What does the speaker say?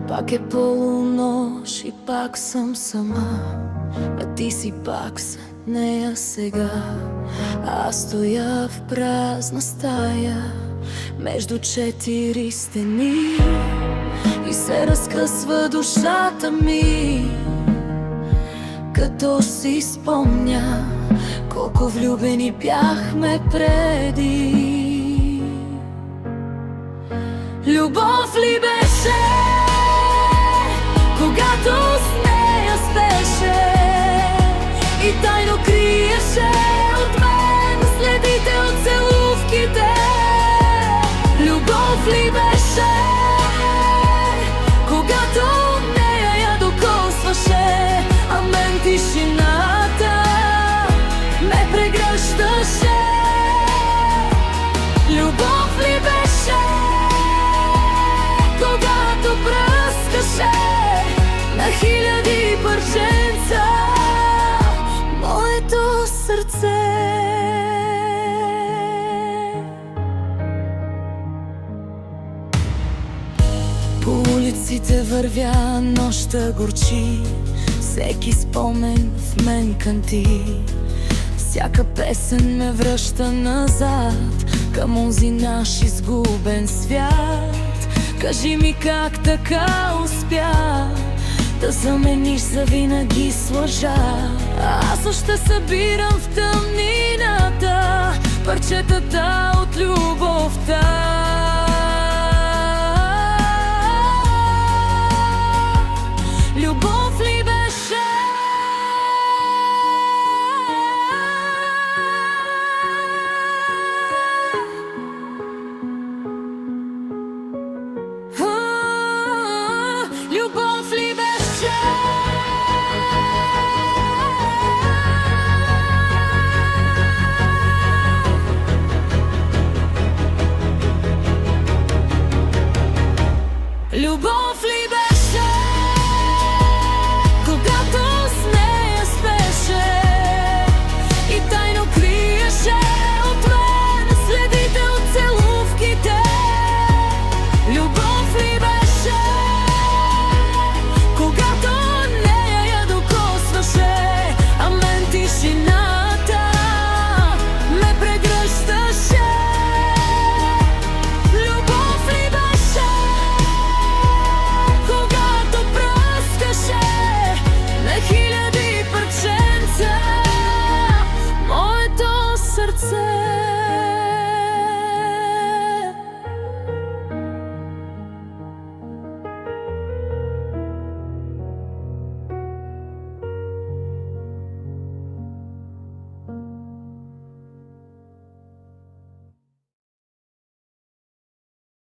Пак е полунощ и пак съм сама, а ти си пак с нея сега. Аз стоя в празна стая между четири стени и се разкъсва душата ми, като си спомня колко влюбени бяхме преди. Любов ли беше, когато с нея спеше и тайно криеше от мен следите от целувките? Любов ли беше, когато нея я докосваше, а мен тишината ме прегръщаше? Любов ли беше, когато пръскаше на хиляди пърженца моето сърце? По улиците вървя, нощта горчи, всеки спомен в мен кънти. Всяка песен ме връща назад към онзи наш изгубен свят. Кажи ми как така успя да замениш завинаги с лъжа. Аз още събирам в тъмнината парчетата от любовта.